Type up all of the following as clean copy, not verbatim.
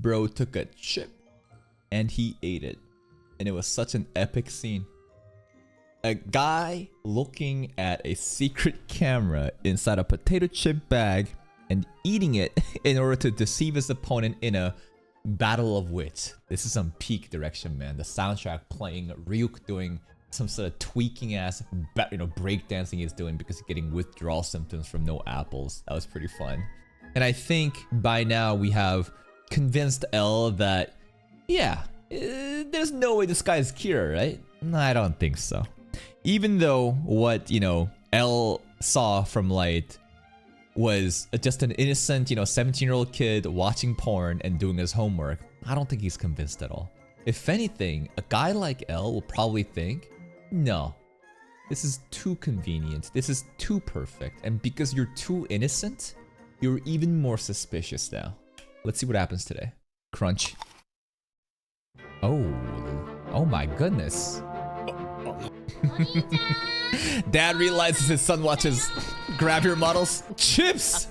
bro took a chip and he ate it. And it was such an epic scene. A guy looking at a secret camera inside a potato chip bag and eating it in order to deceive his opponent in a battle of wits. This is some peak direction, man. The soundtrack playing, Ryuk doing some sort of tweaking ass, breakdancing he's doing because he's getting withdrawal symptoms from no apples. That was pretty fun. And I think by now we have convinced L that, yeah, there's no way this guy is Kira, right? No, I don't think so. Even though what, L saw from Light was just an innocent, 17-year-old kid watching porn and doing his homework, I don't think he's convinced at all. If anything, a guy like L will probably think, no, this is too convenient, this is too perfect, and because you're too innocent, you're even more suspicious now. Let's see what happens today. Crunch. Oh my goodness. Dad realizes his son watches Grab Your Models. Chips!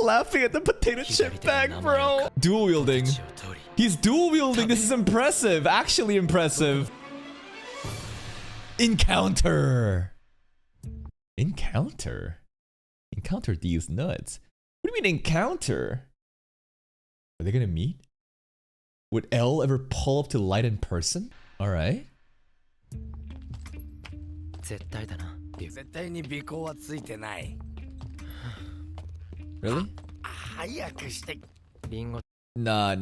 Laughing at the potato chip bag, bro. Dual wielding. He's dual wielding. This is impressive. Actually impressive. Encounter. Encounter these nuts. What do you mean encounter? Are they gonna meet? Would L ever pull up to Light in person? Alright. Really? Nah. I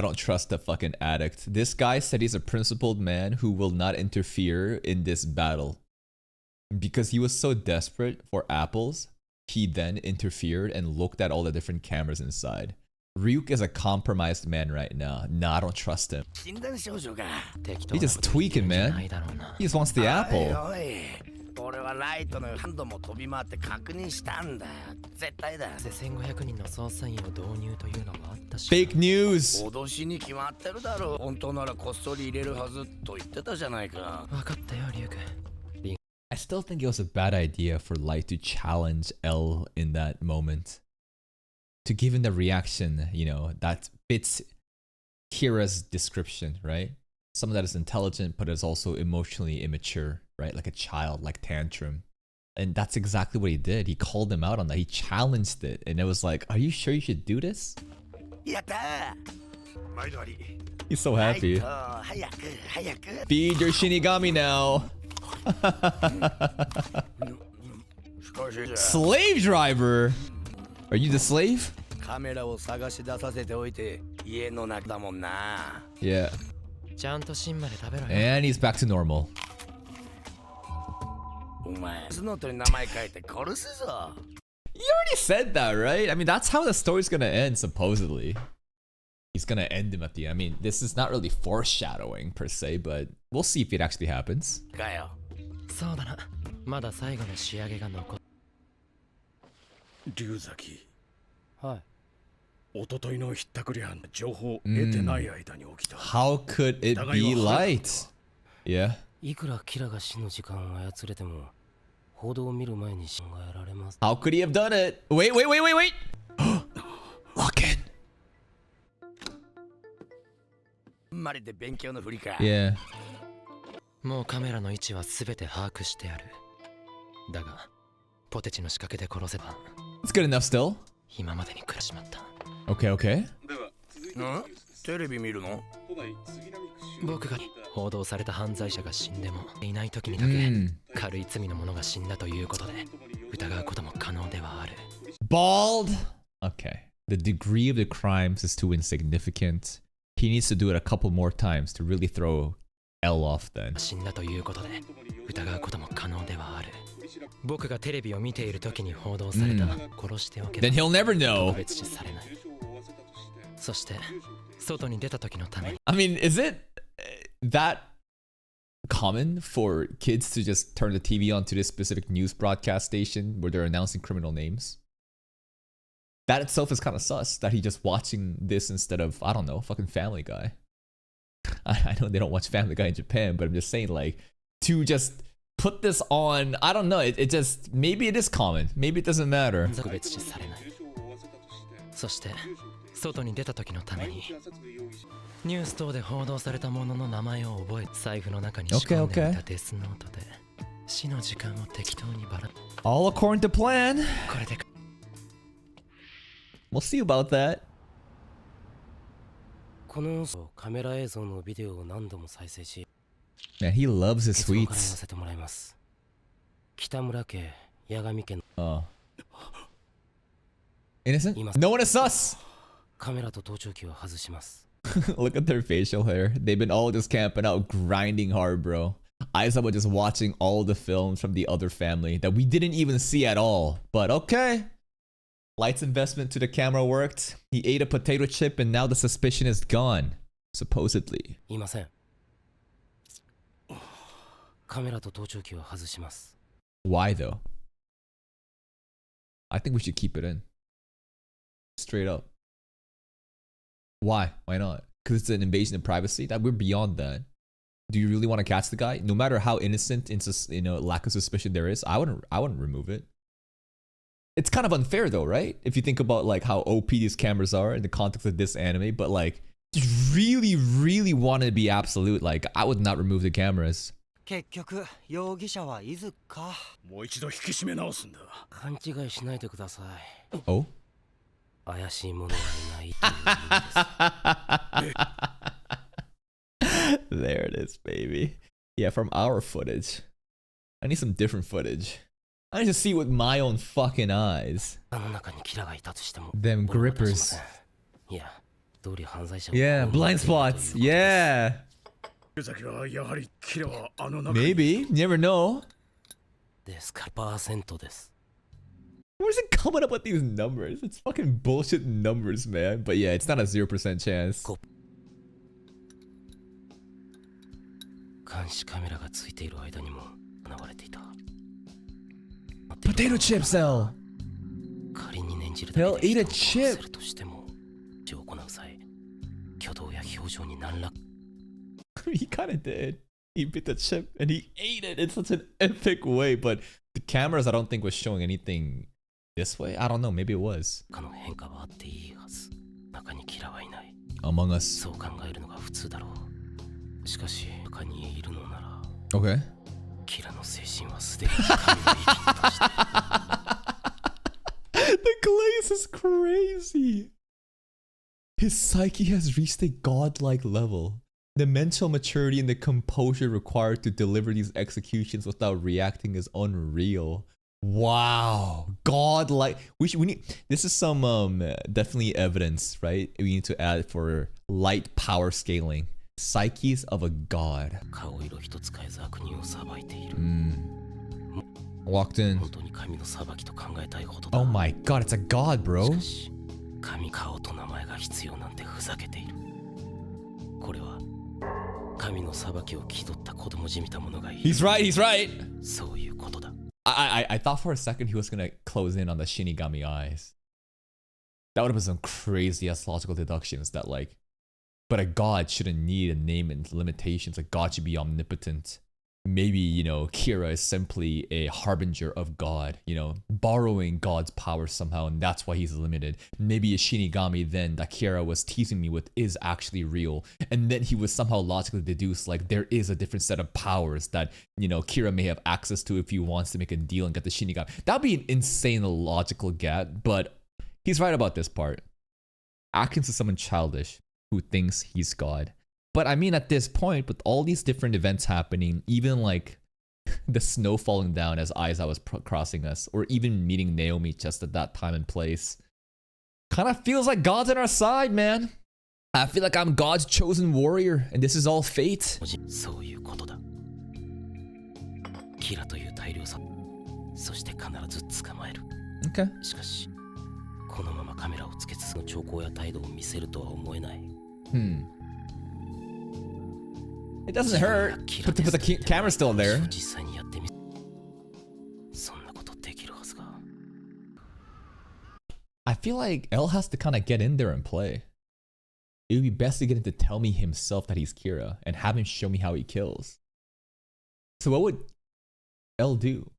don't trust the fucking addict. This guy said he's a principled man who will not interfere in this battle. Because he was so desperate for apples, he then interfered and looked at all the different cameras inside. Ryuk is a compromised man right now. Nah, I don't trust him. He's just tweaking, man. He just wants the apple. Fake news! I still think it was a bad idea for Light to challenge L in that moment. To give him the reaction, that fits Kira's description, right? Someone that is intelligent, but is also emotionally immature, right? Like a child, like tantrum. And that's exactly what he did. He called him out on that. He challenged it. And it was like, are you sure you should do this? He's so happy. Feed your Shinigami now. Slave driver? Are you the slave? Yeah. And he's back to normal. You already said that, right? I mean, that's how the story's gonna end, supposedly. He's gonna end him at the end. I mean, this is not really foreshadowing per se, but we'll see if it actually happens. How could it be Light? Yeah. How could he have done it? Wait. Lock in. Yeah. It's good enough still. Okay. テレビ見るの？僕が報道された犯罪者が死んでもいない時にだけ軽い罪の者が死んだということで疑うことも可能ではある。Bald. Okay. The degree of the crimes is too insignificant. He needs to do it a couple more times to really throw L off then. 死んだということで疑うことも可能ではある。僕がテレビを見ている時に報道された殺しておけば Then he'll never know. 特別視されない。そして外に出た時のために I mean, is it that common for kids to just turn the TV on to this specific news broadcast station where they're announcing criminal names? That itself is kind of sus, that he's just watching this instead of, I don't know, fucking Family Guy. I know they don't watch Family Guy in Japan, but I'm just saying, like, to just put this on. I don't know. It just maybe it is common. Maybe it doesn't matter. そして外に出た時のためにニュース等で報道されたものの名前を覚え財布の中に仕込んでいたデスノートで死の時間を適当にばら All according to plan. これで We'll see about that. このカメラ映像のビデオを何度も再生し Man, he loves his 結論から言わ sweets. せてもらいます北村家八神家の Oh. Innocent? He must- No one is sus! カメラと盗聴器を外します Look at their facial hair. They've been all just camping out, grinding hard, bro. Aizawa just watching all the films from the other family that we didn't even see at all. But okay. Light's investment to the camera worked. He ate a potato chip and now the suspicion is gone. Supposedly. いませんカメラと盗聴器を外します Why though? I think we should keep it in. Straight up. Why? Why not? Because it's an invasion of privacy. That we're beyond that. Do you really want to catch the guy? No matter how innocent and lack of suspicion there is, I wouldn't remove it. It's kind of unfair though, right? If you think about like how OP these cameras are in the context of this anime, but like really want to be absolute, like I would not remove the cameras. 結局容疑者は伊豆かもう一度引き締め直すんだ。勘違いしないでください Oh? 怪しい者はいないという意味です There it is, baby. Yeah, from our footage. I need some different footage. I need to see with my own fucking eyes. あの中にキラがいたとしても Them 俺は出しま grippers. せんいや通り犯罪者を Yeah, 本人 blind という spots. ことです Yeah. 池崎はやはりキラはあの中に Maybe. You never know. ですからパーセントです Where's it coming up with these numbers? It's fucking bullshit numbers, man. But yeah, it's not a 0% chance. 監視カメラがついている間にも行われていた Potato chip cell. 仮に念じる Hell, だけ eat で a 人を殺 chip. せるとしても行う際挙動や表情に何ら He kind of did. He bit the chip and he ate it in such an epic way. But the cameras, I don't think was showing anything this way. I don't know. Maybe it was. かの変化はあっていいはず中にキラはいない Among Us. そう考えるのが普通だろうしかし中にいるのなら Okay. キラの精神はすでに神の域に達して The glaze is crazy. His psyche has reached a godlike level. The mental maturity and the composure required to deliver these executions without reacting is unreal. Wow, godlike. We need. This is some definitely evidence, right? We need to add for light power scaling. Psyches of a god. 顔色一つ変えず悪人を裁いている Walked in. 本当に神の裁きと考えたいほどだ Oh my god, it's a god, し bro. かし神顔と名前が必要なんてふざけているこれは神の裁きを気取った子供じみた者がいる He's right. He's right. そういうことだ I thought for a second he was gonna close in on the Shinigami eyes. That would have been some crazy ass logical deductions that like, but a god shouldn't need a name and limitations. A god should be omnipotent. Maybe, you know, Kira is simply a harbinger of God, you know, borrowing God's power somehow, and that's why he's limited. Maybe a Shinigami then that Kira was teasing me with is actually real. And then he would somehow logically deduce like there is a different set of powers that, you know, Kira may have access to if he wants to make a deal and get the Shinigami. That'd be an insane logical gap, but he's right about this part. Akins is someone childish who thinks he's God. But I mean, at this point, with all these different events happening, even like the snow falling down as Aizawa was crossing us, or even meeting Naomi just at that time and place, kind of feels like God's on our side, man. I feel like I'm God's chosen warrior, and this is all fate. そういうことだキラという大量さそして必ず捕まえる Okay. しかしこのままカメラをつけつつの兆候や態度を見せるとは思えない It doesn't hurt, but the camera's still there. 実際にやってみそんなことできるはずが I feel like L has to kind of get in there and play. It would be best to get him to tell me himself that he's Kira and have him show me how he kills. So what would L do?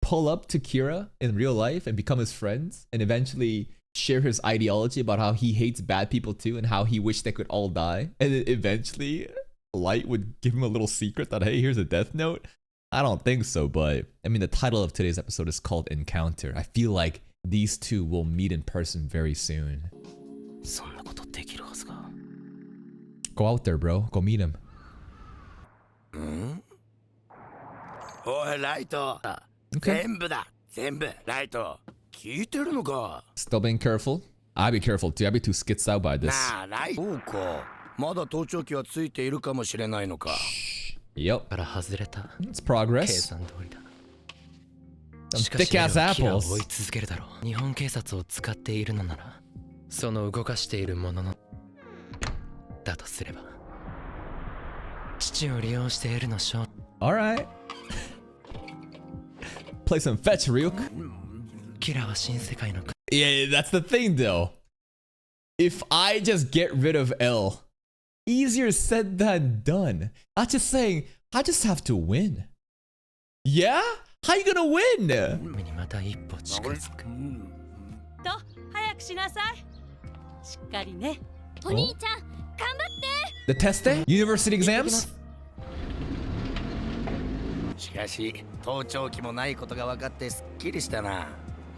Pull up to Kira in real life and become his friends and eventually share his ideology about how he hates bad people too and how he wished they could all die. And then eventually Light would give him a little secret that, hey, here's a death note. I don't think so, but I mean, the title of today's episode is called Encounter. I feel like these two will meet in person very soon. Go out there, bro. Go meet him. Okay. Still being careful. I'd be careful too. I'd be too skits out by this. Yep. It's progress. Some thick ass apples. 日本警察を使っているのならその動かしているもののだとすれば父を利用しているのしょ Alright. Play some fetch, Ryuk. キラは新世界の Yeah, that's the thing though. If I just get rid of L, easier said than done. I'm just saying, I just have to win. Yeah? How you gonna win? にまた一歩近づくと早くしなさいしっかりねお兄ちゃん頑張って The test day? University exams? しかし盗聴器もないことが分かってすっきりしたな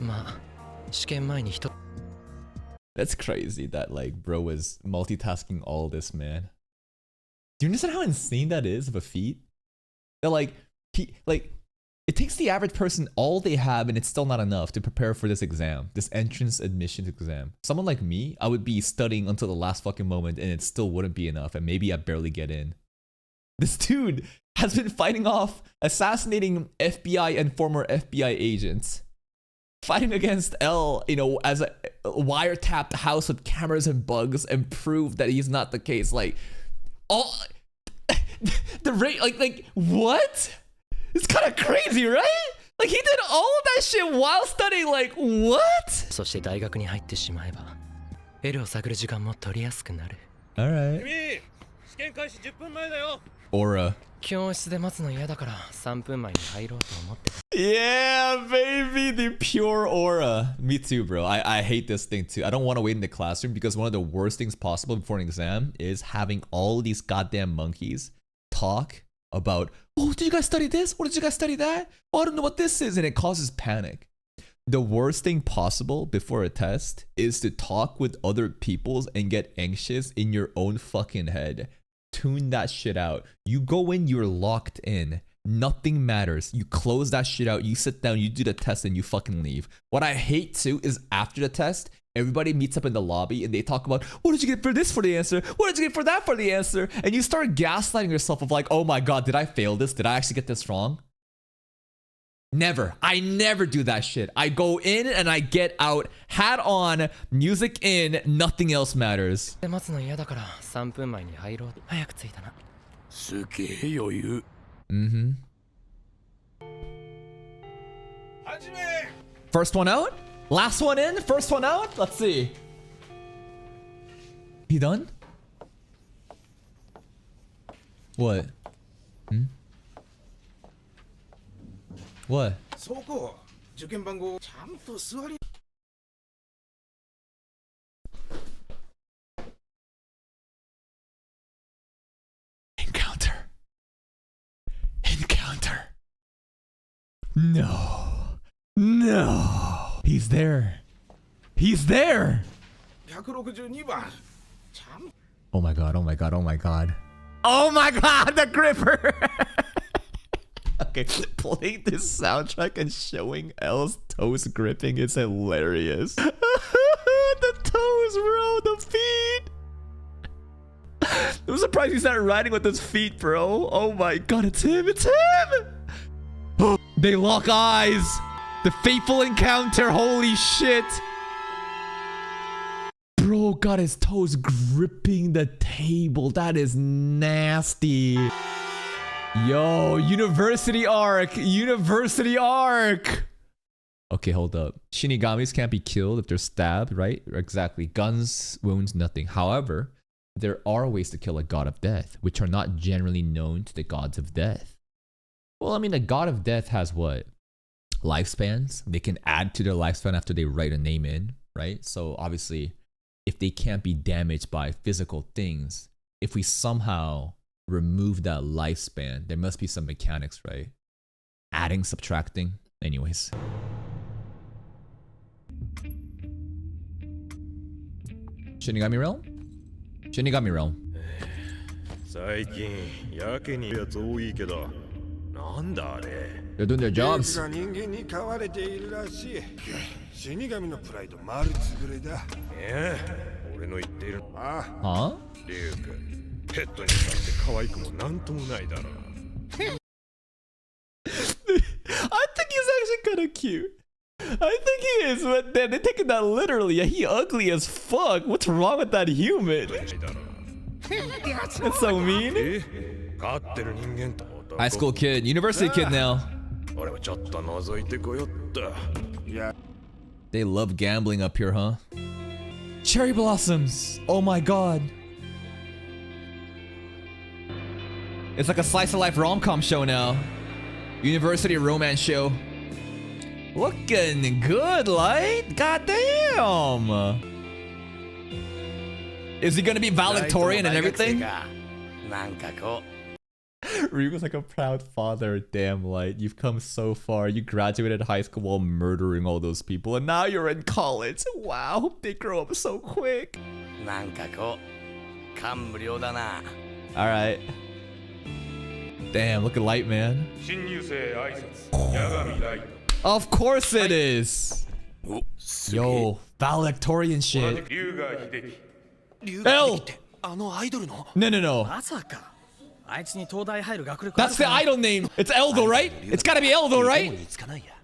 まあ試験前に一 That's crazy that like bro was multitasking all this, man. Do you understand how insane that is of a feat? That like it takes the average person all they have and it's still not enough to prepare for this exam, this entrance admissions exam. Someone like me, I would be studying until the last fucking moment and it still wouldn't be enough and maybe I'd barely get in. This dude has been fighting off assassinating FBI and former FBI agents. Fighting against L, you know, as a wiretapped house with cameras and bugs and prove that he's not the case. Like, all the rate, like what? It's kind of crazy, right? Like he did all of that shit while studying. Like what? そして大学に入ってしまえば L を探る時間も取りやすくなる Alright. 試験開始10分前だよ Aura. 教室で待つの嫌だから3分前に入ろうと思って Yeah, baby, the pure aura. Me too, bro. I hate this thing too. I don't want to wait in the classroom because one of the worst things possible before an exam is having all these goddamn monkeys talk about, oh, did you guys study this? What did you guys study that? Oh, I don't know what this is. And it causes panic. The worst thing possible before a test is to talk with other people's and get anxious in your own fucking head. Tune that shit out. You go in, you're locked in. Nothing matters. You close that shit out. You sit down, you do the test, and you fucking leave. What I hate too is after the test, everybody meets up in the lobby and they talk about, what did you get for this for the answer? What did you get for that for the answer? And you start gaslighting yourself of like, oh my god, did I fail this? Did I actually get this wrong? Never. I never do that shit. I go in and I get out, hat on, music in, nothing else matters. で待つの嫌だから3分前に入ろう早く着いたなすげえ余裕 Mm-hmm. First one out? Last one in? First one out? Let's see. He done? What? Hmm? What? そこ受験番号ちゃんと座り Encounter. Encounter. No. No. He's there. He's there. 162番ちゃん Oh my god, oh my god, oh my god. Oh my god, the gripper! Okay, playing this soundtrack and showing L's toes gripping is hilarious. The toes, bro, the feet! I'm surprised he's not riding with his feet, bro. Oh my god, it's him, it's him! They lock eyes! The fateful encounter, holy shit! Bro got his toes gripping the table. That is nasty. Yo, university arc. University arc. Okay, hold up. Shinigamis can't be killed if they're stabbed, right? Exactly. Guns, wounds, nothing. However, there are ways to kill a god of death, which are not generally known to the gods of death. Well, I mean, the god of death has what? Lifespans. They can add to their lifespan after they write a name in, right? So obviously, if they can't be damaged by physical things, if we somehow remove that lifespan, there must be some mechanics, right? Adding, subtracting. Anyways. Shinigami Realm? Shinigami Realm. 最近やけにやつ多いけどなんだあれ They're doing their jobs. が人間に飼われているらしい死神のプライド丸つぶれだ俺の言っている Huh? リュウクペットにさって可愛くもなんともないだろ I think he's actually kind of cute. I think he is, but then they're taking that literally. Yeah, he ugly as fuck. What's wrong with that human? That's so mean. 飼ってる人間と High school kid, university kid now. 俺もちょっと覗いてこよった They love gambling up here, huh? Cherry blossoms. Oh my god. It's like a slice of life rom-com show now. University romance show. Looking good, Light. Goddamn. Is he gonna be valedictorian and everything? なんかこ Ryuga's like a proud father. Damn, Light. You've come so far. You graduated high school while murdering all those people, and now you're in college. Wow, they grow up so quick. うなんかこう感無量だな Alright. Damn, look at Light, man. 新入生挨拶八神ライ Of course it is. Yo, valedictorian shit. 龍河秀樹 L! あのアイドルの No, no, no. まさかあいつに東大入る学力 That's the idol name. It's L though, right? It's gotta be L though, right? つかないや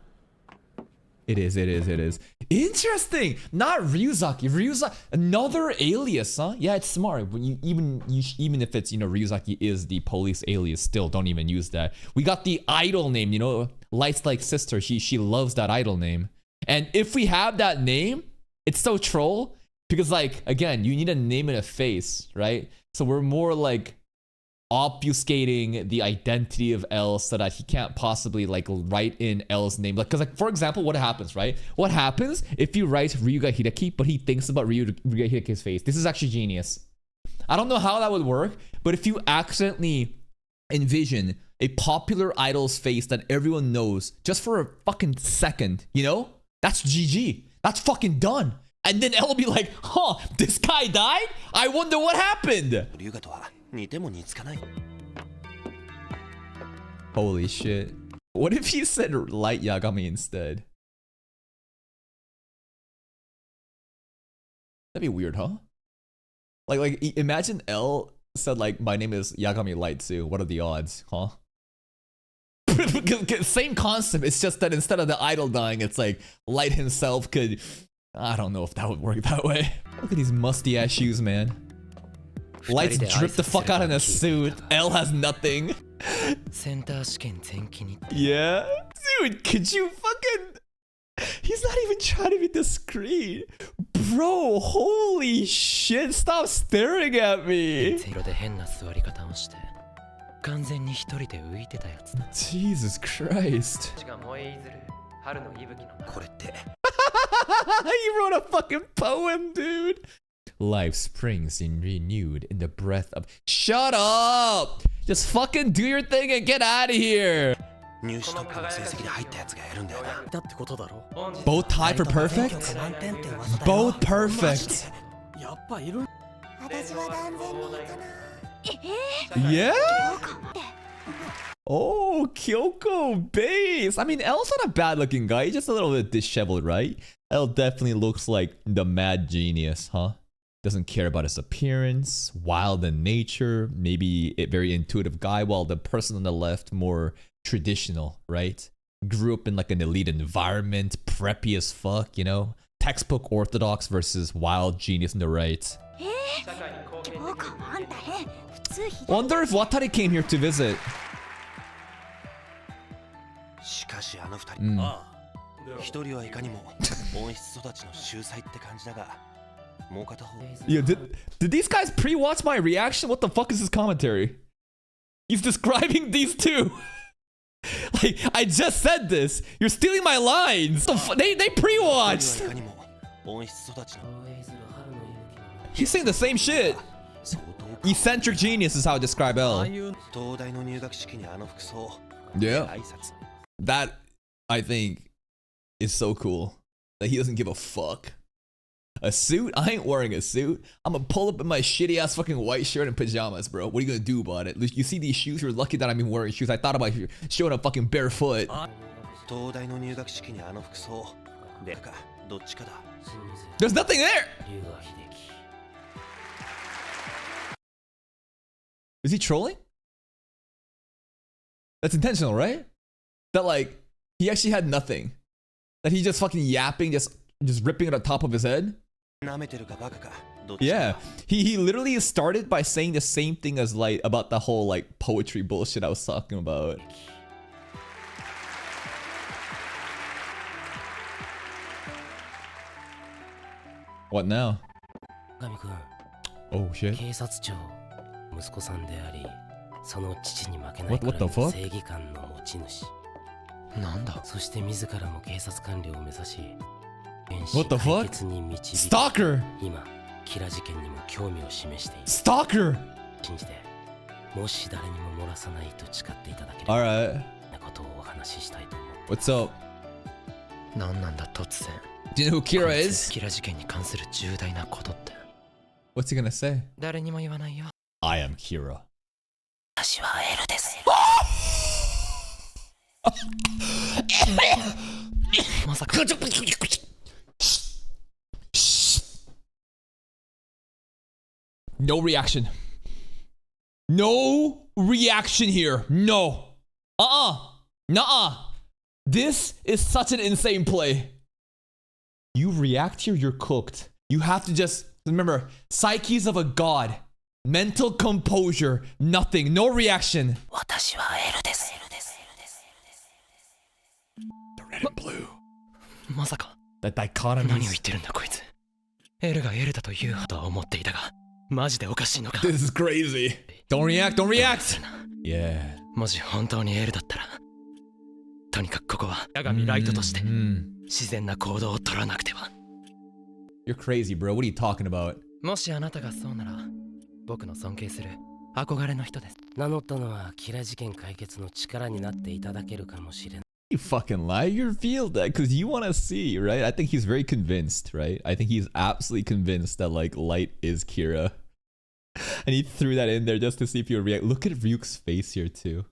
It is, it is, it is. Interesting. Not Ryuzaki. Ryuzaki, another alias, huh? Yeah, it's smart. When you even if it's, you know, Ryuzaki is the police alias, still don't even use that. We got the idol name, you know, Light's like sister. She loves that idol name. And if we have that name, it's so troll because, like, again, you need a name and a face, right? So we're more like obfuscating the identity of L so that he can't possibly like write in L's name. Like, cause like, for example, what happens, right? What happens if you write Ryuga Hideki, but he thinks about Ryuga Hideki's face? This is actually genius. I don't know how that would work, but if you accidentally envision a popular idol's face that everyone knows just for a fucking second, you know? That's GG. That's fucking done. And then L will be like, huh, this guy died? I wonder what happened. 龍河とは似ても似つかない Holy shit. What if he said Light Yagami instead? That'd be weird, huh? Like imagine L said like, my name is Yagami Light too. What are the odds, huh? Same concept. It's just that instead of the idol dying, it's like Light himself could... I don't know if that would work that way. Look at these musty ass shoes, man. Lights drip the fuck out in a suit. L has nothing. センター試験前期に Yeah? Dude, could you fucking... He's not even trying to be discreet. Bro, holy shit. Stop staring at me. 色で変な座り方をして完全に一人で浮いてたやつだ Jesus Christ. が燃え譲る春の息吹のこれって He wrote a fucking poem, dude. Life springs in renewed in the breath of... Shut up! Just fucking do your thing and get out of here. 入試トップの成績で入ったやつがやるんだよなだってことだろ Both tied for perfect? Both perfect. やっぱいる Yeah? Oh, Kyoko base. I mean, L's not a bad looking guy. He's just a little bit disheveled, right? L definitely looks like the mad genius, huh? Doesn't care about his appearance, wild in nature, maybe a very intuitive guy, while the person on the left more traditional, right? Grew up in like an elite environment, preppy as fuck, you know? Textbook orthodox versus wild genius on the right. Wonder if Watari came here to visit. しかしあの二人一人はいかにも温室育ちの秀才って感じだがもう片方 Yeah, did these guys pre-watch my reaction? What the fuck is this commentary? He's describing these two. Like, I just said this. You're stealing my lines. They pre-watched. He's saying the same shit. Eccentric genius is how I describe L. Yeah. That, I think, is so cool. That he doesn't give a fuck. A suit? I ain't wearing a suit. I'm gonna pull up in my shitty ass fucking white shirt and pajamas, bro. What are you gonna do about it? You see these shoes? You're lucky that I'm even wearing shoes. I thought about showing up fucking barefoot. There's nothing there! Is he trolling? That's intentional, right? That like, he actually had nothing. That he just fucking yapping, just ripping it on top of his head? Yeah, he literally started by saying the same thing as Light about the whole like poetry bullshit I was talking about. What now? Oh shit. What the fuck? なんだ What the fuck? Stalker! Stalker! Alright. What's up? なんなんだ突然 Do you know who Kira is? キラ事件に関する重大なことって What's he gonna say? 誰にも言わないよ I am Kira. 私はエルですまさか No reaction. No reaction here. No. Nuh-uh. This is such an insane play. You react here, you're cooked. You have to just remember, psyches of a god. Mental composure. Nothing. No reaction. 私はエルです The red and blue. まさか That dichotomy. 何を言ってるんだこいつエルがエルだと言うとは思っていたがマジでおかしいのか This is crazy. Don't react. Don't react. Yeah. もし本当にエルだったらとにかくここは八神ライトとして自然な行動を取らなくては You're crazy, bro. What are you talking about? もしあなたがそうなら僕の尊敬する憧れの人です名乗ったのはキラ事件解決の力になっていただけるかもしれない You fucking lie. You revealed that because you want to see, right? I think he's very convinced, right? I think he's absolutely convinced that like Light is Kira. And he threw that in there just to see if you react. Look at Ryuk's face here too.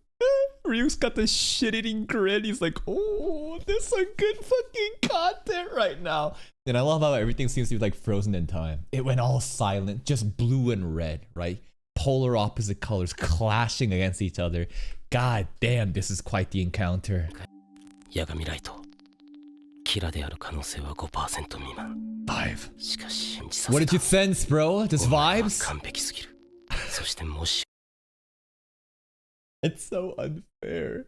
Ryuk's got the shit-eating grin. He's like, oh, this is some good fucking content right now. And I love how everything seems to be like frozen in time. It went all silent, just blue and red, right? Polar opposite colors clashing against each other. God damn, this is quite the encounter. 八神ライトキラである可能性は 5% 未満 5. しかし What did you sense, bro? Just vibes? 完璧すぎるそしてもし It's so unfair.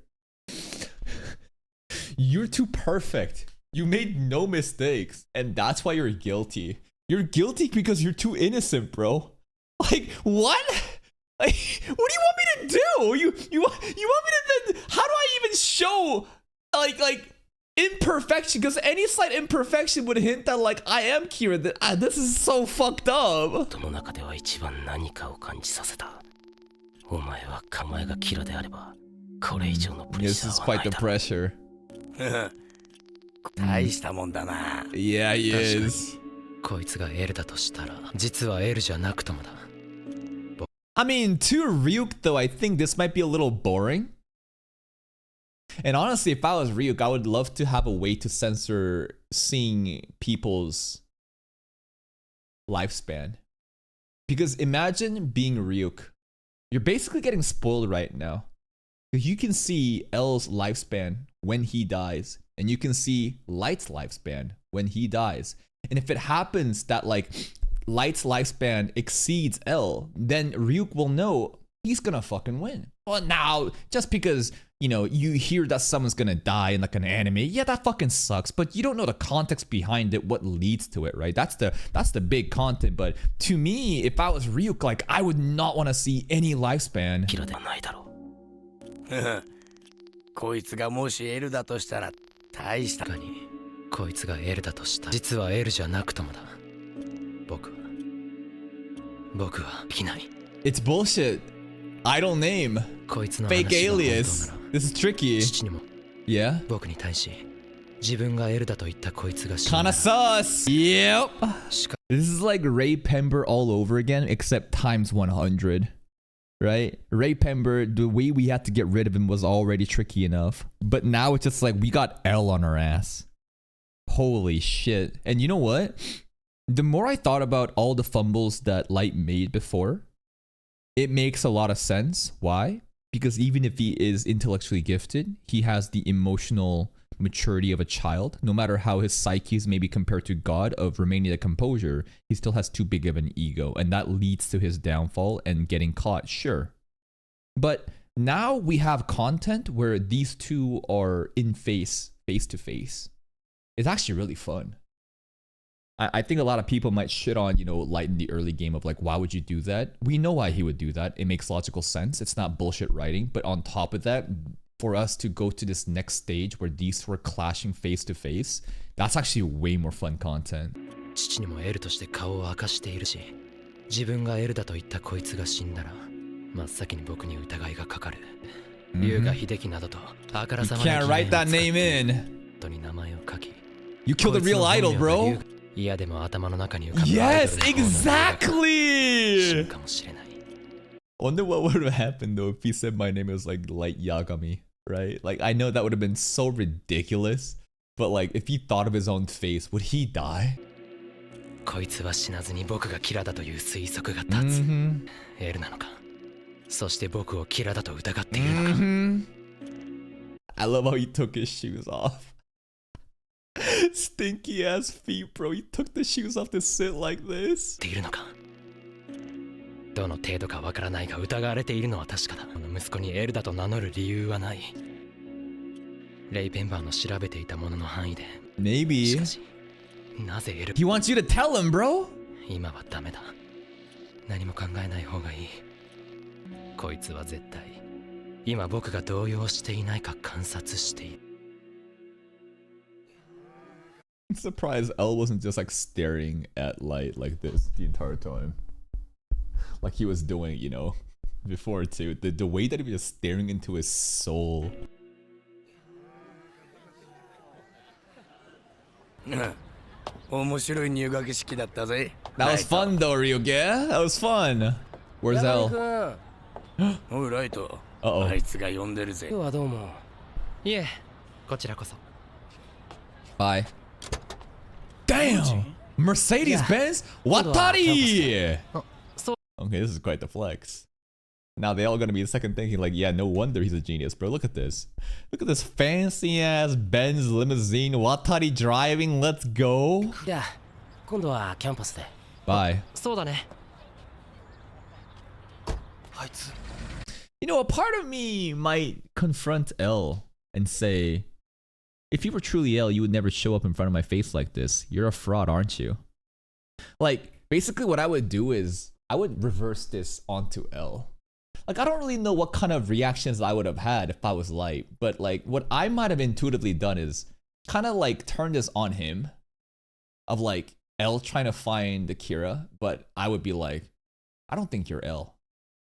You're too perfect. You made no mistakes, and that's why you're guilty. You're guilty because you're too innocent, bro. Like, what? Like, what do you want me to do? You want me to then, how do I even show like imperfection? Because any slight imperfection would hint that like I am Kira. That this is so fucked up. その中では一番何かを感じさせたお前は構えがキラであればこれ以上のプレッ This シャ is ーはな quite い the だろう pressure. 大したもんだな。 Yeah, he is. こいつがエルだとしたら実はエルじゃなくともだ I mean, to Ryuk though, I think this might be a little boring. And honestly, if I was Ryuk, I would love to have a way to censor seeing people's lifespan. Because imagine being Ryuk. You're basically getting spoiled right now. You can see L's lifespan when he dies. And you can see Light's lifespan when he dies. And if it happens that like Light's lifespan exceeds L, then Ryuk will know he's gonna fucking win. Well, now, just because, you know, you hear that someone's gonna die in like an anime, yeah, that fucking sucks, but you don't know the context behind it, what leads to it, right? That's the big content. But to me, if I was Ryuk, like, I would not want to see any lifespan. キラではないだろこいつがもし L だとしたら大した。確かにこいつが L だとした。実は L じゃなくともだ。僕はできない。 It's bullshit. Idle name. こいつの Fake 話が本当な alias. ら This is tricky. 父にも Yeah? 僕に対し自分が L だと言ったこいつが死ん Kinda だ。 sus. Yep. しか This is like Ray Pember all over again, except times 100. Right? Ray Pember, the way we had to get rid of him was already tricky enough. But now it's just like we got L on our ass. Holy shit. And you know what? The more I thought about all the fumbles that Light made before, it makes a lot of sense. Why? Because even if he is intellectually gifted, he has the emotional maturity of a child. No matter how his psyche is maybe compared to God of remaining a composure, he still has too big of an ego, and that leads to his downfall and getting caught, sure. But now we have content where these two are in face to face. It's actually really fun. I think a lot of people might shit on, Light in the early game of like, why would you do that? We know why he would do that. It makes logical sense. It's not bullshit writing. But on top of that, for us to go to this next stage where these two are clashing face to face, that's actually way more fun content. 父にも L として顔を明かしているし、自分が L だと言ったこいつが死んだら真っ先に僕に疑いがかかる。龍河秀樹などとあからさまな You can't write that name in. 本当に名前を書き。 You killed the real idol, bro. いやでも頭の中に浮かぶ Yes, exactly. かもしれない。 Wonder what would have happened though if he said my name was like Light Yagami, right? Like I know that would have been so ridiculous, but like if he thought of his own face, would he die? こいつは死なずに僕がキラだという推測が立つ。L なのか。そして僕をキラだと疑っているのか。I love how he took his shoes off. Stinky ass feet, bro. He took the shoes off to sit like this. ているのか。どの程度かわからないが疑われているのは確かだ。この息子に L だと名乗る理由はない。レイ・ペンバーの調べていたものの範囲で。Maybe. しかし、なぜ L？ He wants you to tell him, bro. 今はダメだ。何も考えない方がいい。こいつは絶対、今僕が動揺していないか観察している。I'm surprised L wasn't just like staring at Light like this the entire time. Like he was doing, before too. The way that he was just staring into his soul. 面白い入学式だったぜ。 That was fun though, Ryuge. That was fun. Where's L? おいライト。 Uh-oh. あいつが呼んでるぜ。今日はどうも。いえ、こちらこそ。 Bye. Damn! Mercedes-Benz? Watari! Okay, this is quite the flex. Now they all gonna be second thinking like, yeah, no wonder he's a genius, bro. Look at this. Look at this fancy ass Benz limousine. Watari driving. Let's go. じゃあ、今度はキャンパスで。 Bye. そうだね。あいつ。 You know, a part of me might confront L and say, if you were truly L, you would never show up in front of my face like this. You're a fraud, aren't you? Like, basically what I would do is I would reverse this onto L. Like, I don't really know what kind of reactions I would have had if I was Light, but like what I might have intuitively done is kind of like turn this on him of like L trying to find Akira, but I would be like, I don't think you're L.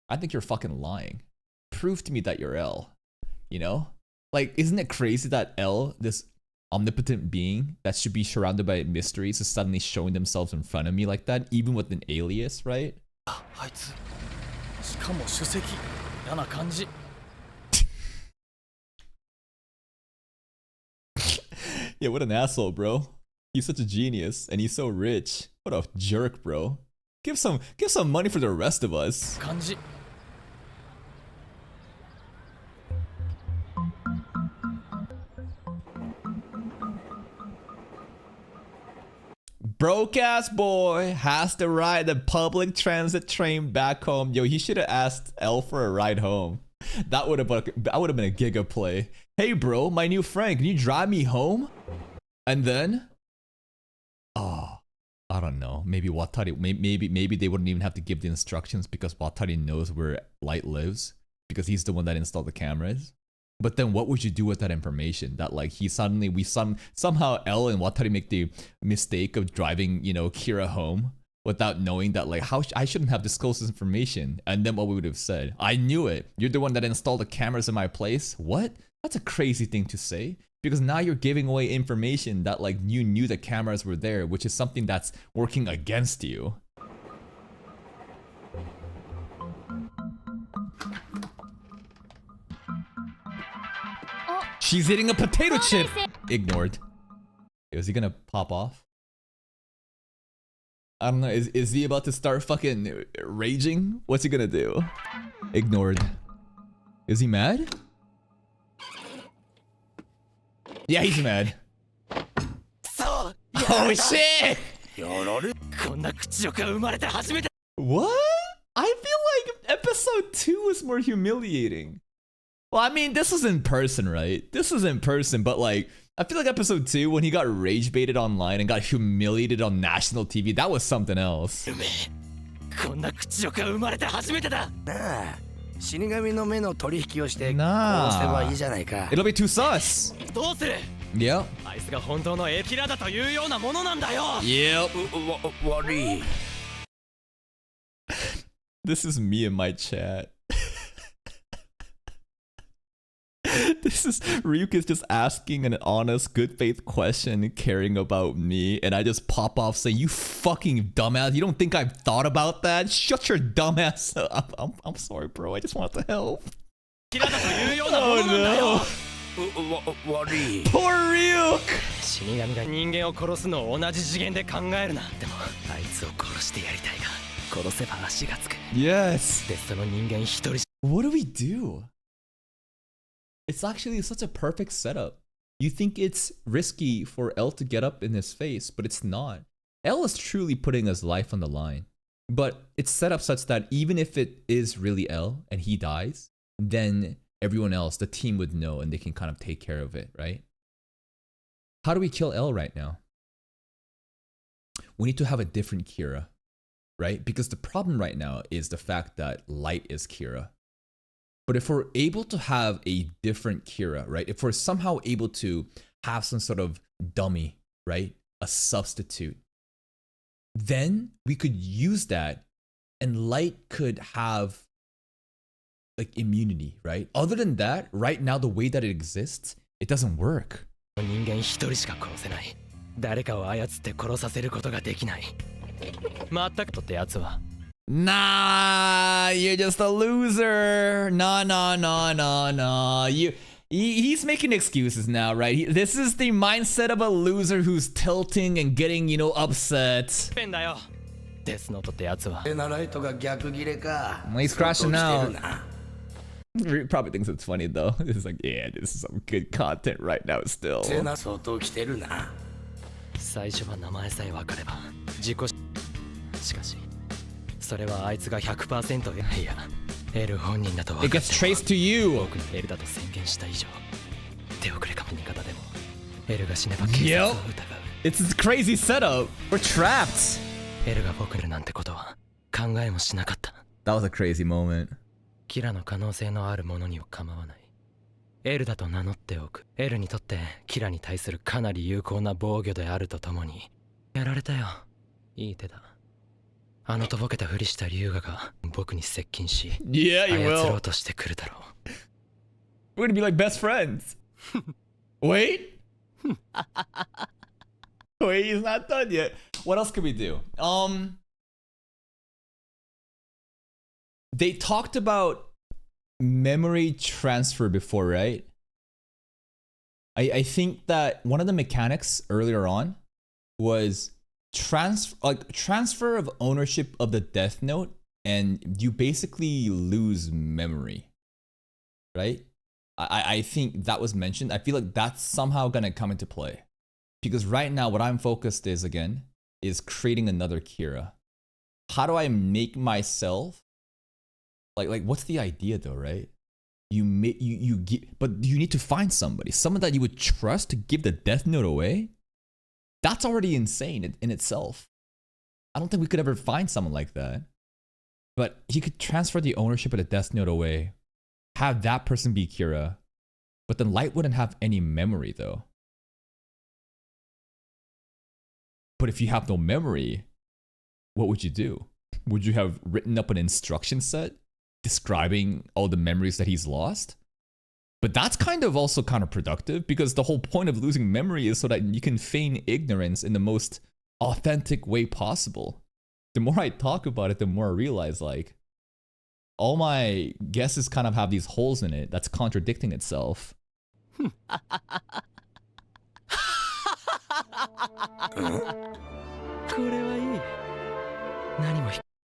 I think you're fucking lying. Prove to me that you're L. Like, isn't it crazy that L, this omnipotent being that should be surrounded by mysteries, is suddenly showing themselves in front of me like that, even with an alias, right? あいつ。しかも首席。嫌な感じ。Yeah, what an asshole, bro. He's such a genius, and he's so rich. What a jerk, bro. Give some money for the rest of us. 感じ。 Broke ass boy has to ride the public transit train back home. Yo, he should have asked L for a ride home. That would have been a giga play. Hey bro, my new friend, can you drive me home? And then, I don't know. Maybe Watari. Maybe they wouldn't even have to give the instructions because Watari knows where Light lives because he's the one that installed the cameras. But then what would you do with that information? That like somehow L and Watari make the mistake of driving, you know, Kira home without knowing that like I shouldn't have disclosed this information. And then what we would have said, I knew it. You're the one that installed the cameras in my place. What? That's a crazy thing to say. Because now you're giving away information that like you knew the cameras were there, which is something that's working against you. She's eating a potato chip! Ignored. Is he gonna pop off? I don't know, is he about to start fucking raging? What's he gonna do? Ignored. Is he mad? Yeah, he's mad. Oh shit! What? I feel like episode 2 was more humiliating. Well, I mean, this was in person, right? This was in person, but like, I feel like episode 2, when he got rage baited online and got humiliated on national TV, that was something else. Nah. It'll be too sus. Yep. Yep. This is me in my chat. This is Ryuka's just asking an honest, good faith question, caring about me, and I just pop off saying, "You fucking dumbass! You don't think I've thought about that? Shut your dumbass up!" I'm sorry, bro. I just want to help. Oh no! Poor Ryuk! Yes. What do we do? It's actually such a perfect setup. You think it's risky for L to get up in his face, but it's not. L is truly putting his life on the line. But it's set up such that even if it is really L and he dies, then everyone else, the team would know and they can kind of take care of it, right? How do we kill L right now? We need to have a different Kira, right? Because the problem right now is the fact that Light is Kira. But if we're able to have a different Kira, right? If we're somehow able to have some sort of dummy, right? A substitute, then we could use that and Light could have like immunity, right? Other than that, right now, the way that it exists, it doesn't work. Nah, you're just a loser. Nah. He's making excuses now, right? This is the mindset of a loser who's tilting and getting, you know, upset. Well, he's crashing out. Probably thinks it's funny though. It's like, yeah, this is some good content right now still. It gets traced to you. Yep. It's this crazy setup. We're trapped. That was a crazy moment. キラの可能性のあるものには構わない。エルだと名乗っておく。エルにとってキラに対するかなり有効な防御であるとともに、やられたよ。いい手だ。あのとぼけたふりした龍河が僕に接近し、操ろうとしてくるだろう。We're gonna be like best friends. Wait. Wait, he's not done yet. What else could we do? They talked about memory transfer before, right? I think that one of the mechanics earlier on was transfer of ownership of the Death Note, and you basically lose memory, right? I think that was mentioned. I feel like that's somehow gonna come into play. Because right now what I'm focused is creating another Kira. How do I make myself like what's the idea though, right? You get, but you need to find someone that you would trust to give the Death Note away. That's already insane in itself. I don't think we could ever find someone like that. But he could transfer the ownership of the Death Note away, have that person be Kira, But then Light wouldn't have any memory though. But if you have no memory, what would you do? Would you have written up an instruction set describing all the memories that he's lost? But that's kind of also counterproductive because the whole point of losing memory is so that you can feign ignorance in the most authentic way possible. The more I talk about it, the more I realize like all my guesses kind of have these holes in it that's contradicting itself.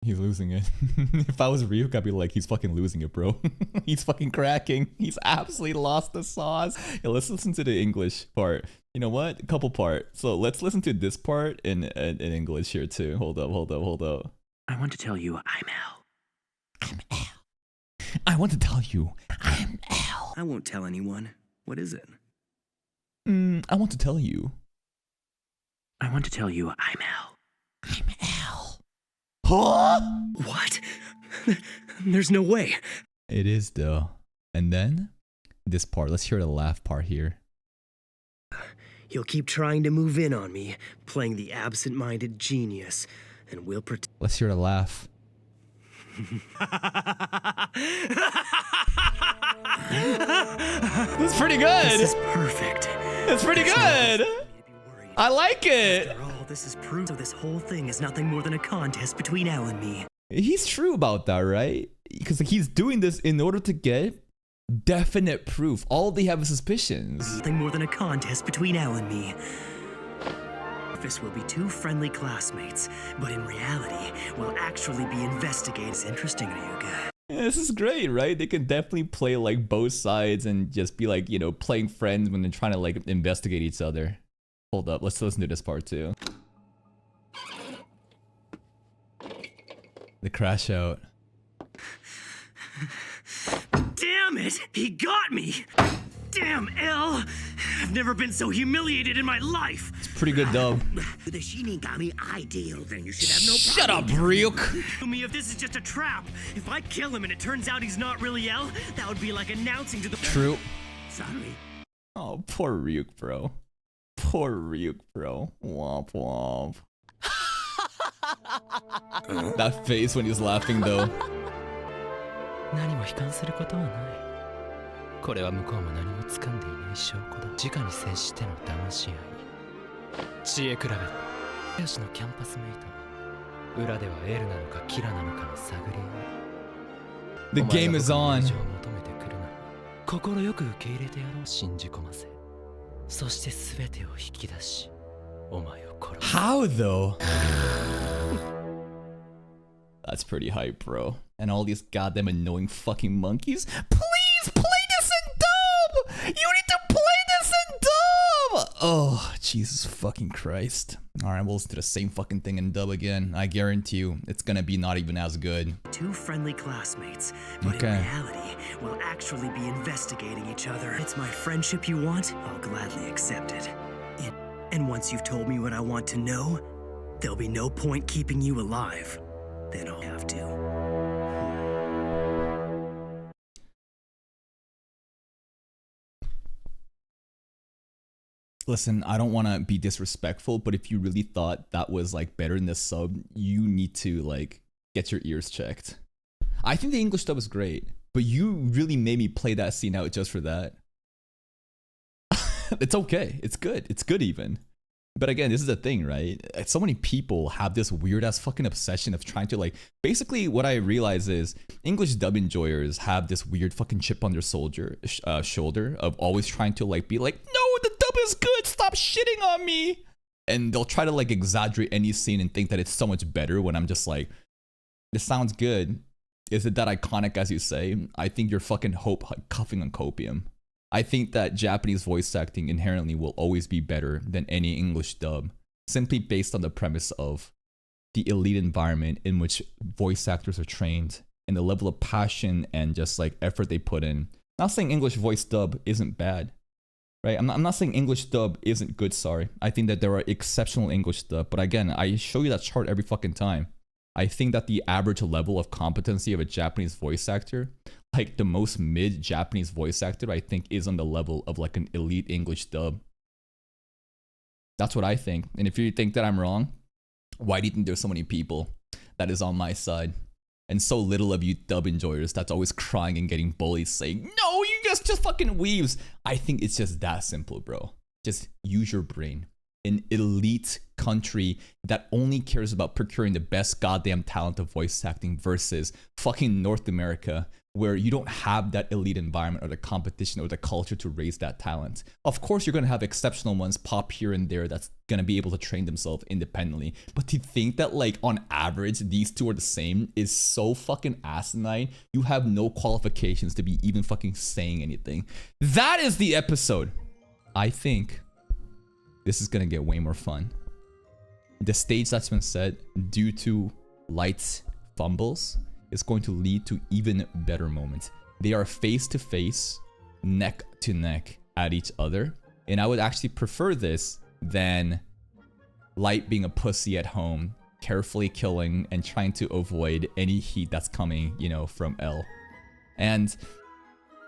He's losing it. If I was Ryuk, I'd be like, he's fucking losing it, bro. He's fucking cracking. He's absolutely lost the sauce. Yeah, let's listen to the English part. You know what? A couple part. So let's listen to this part in English here too. Hold up. I want to tell you I'm Al. I'm Al. I want to tell you I'm Al. I won't tell anyone. What is it? I want to tell you. I want to tell you I'm Al. I'm Al. Huh? What? There's no way. It is though. And then this part. Let's hear the laugh part here. You'll keep trying to move in on me, playing the absent-minded genius, and we'll pretend. Let's hear the laugh. That's pretty good. This is perfect. It's pretty good. I like it. After all, this is proof. So this whole thing is nothing more than a contest between Al and me. He's true about that, right? Because he's doing this in order to get definite proof. All they have is suspicions. Nothing more than a contest between Al and me. This will be two friendly classmates, but in reality, we'll actually be investigating. It's interesting, Ryuga. Yeah, this is great, right? They can definitely play like both sides and just be like, you know, playing friends when they're trying to like investigate each other. Hold up, let's listen to this part too. The crash out. Damn it! He got me! Damn, L! I've never been so humiliated in my life! It's pretty good dub. The Shinigami ideal, then you should have no Shut up, Ryuk! Tell me if this is just a trap. If I kill him and it turns out he's not really L, that would be like announcing to the— True. Sorry. Oh, poor Ryuk, bro. Poor Ryuk, bro. Womp womp. That face when he's laughing, though. 何も悲観することはない。これは向こうも何も掴んでいない証拠だ。直に接しての騙し合い。知恵比べだ。林のキャンパスメイト。裏ではエルなのかキラなのかの探り合い。 The game is on. 求めてくるなら心よく受け入れてやろう。信じ込ませ。そして全てを引き出し、お前を殺す。 How though? That's pretty hype, bro. And all these goddamn annoying fucking monkeys. Please play this in dub! You need to play this in dub! Oh, Jesus fucking Christ. Alright, we'll listen to the same fucking thing in dub again. I guarantee you, it's gonna be not even as good. Two friendly classmates, but in reality, we'll actually be investigating each other. It's my friendship you want, I'll gladly accept it. And once you've told me what I want to know, there'll be no point keeping you alive. Then I'll have to. Listen, I don't want to be disrespectful, but if you really thought that was like better in the sub, you need to like get your ears checked. I think the English dub is great, but you really made me play that scene out just for that. It's okay. It's good. It's good even. But again, this is the thing, right? So many people have this weird ass fucking obsession of trying to like, basically what I realize is English dub enjoyers have this weird fucking chip on their shoulder of always trying to like be like, no, the dub is good, stop shitting on me. And they'll try to like exaggerate any scene and think that it's so much better when I'm just like, this sounds good. Is it that iconic as you say? I think you're fucking cuffing on copium. I think that Japanese voice acting inherently will always be better than any English dub, simply based on the premise of the elite environment in which voice actors are trained and the level of passion and just like effort they put in. I'm not saying English voice dub isn't bad, right? I'm not saying English dub isn't good, sorry. I think that there are exceptional English dub, but again, I show you that chart every fucking time. I think that the average level of competency of a Japanese voice actor like the most mid Japanese voice actor I think is on the level of like an elite English dub. That's what I think. And if you think that I'm wrong, why do you think there's so many people that is on my side? And so little of you dub enjoyers that's always crying and getting bullied saying, no, you guys just fucking weaves. I think it's just that simple, bro. Just use your brain. An elite country that only cares about procuring the best goddamn talent of voice acting versus fucking North America, where you don't have that elite environment or the competition or the culture to raise that talent. Of course, you're going to have exceptional ones pop here and there that's going to be able to train themselves independently. But to think that like on average, these two are the same is so fucking asinine. You have no qualifications to be even fucking saying anything. That is the episode. I think this is going to get way more fun. The stage that's been set due to Light's fumbles is going to lead to even better moments. They are face to face, neck to neck at each other. And I would actually prefer this than Light being a pussy at home, carefully killing and trying to avoid any heat that's coming, you know, from L. And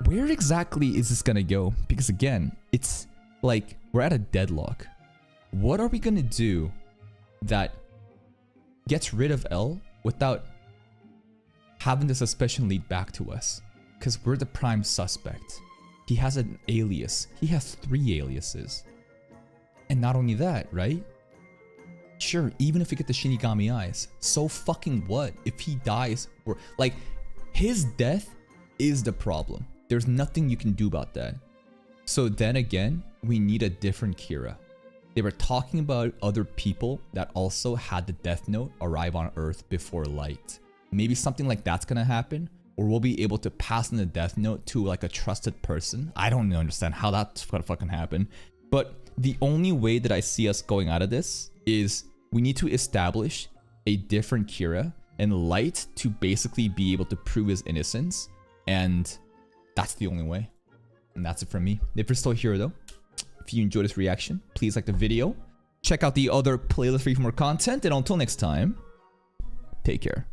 where exactly is this gonna go? Because again, it's like we're at a deadlock. What are we gonna do that gets rid of L without having the suspicion lead back to us? Because we're the prime suspect. He has an alias. He has 3 aliases. And not only that, right? Sure, even if we get the Shinigami eyes, so fucking what? If he dies, or like, his death is the problem. There's nothing you can do about that. So then again, we need a different Kira. They were talking about other people that also had the Death Note arrive on Earth before Light. Maybe something like that's gonna happen, or we'll be able to pass on the Death Note to like a trusted person. I don't understand how that's gonna fucking happen. But the only way that I see us going out of this is we need to establish a different Kira and Light to basically be able to prove his innocence. And that's the only way. And that's it from me. If you're still here though, if you enjoyed this reaction, please like the video. Check out the other playlist for more content. And until next time, take care.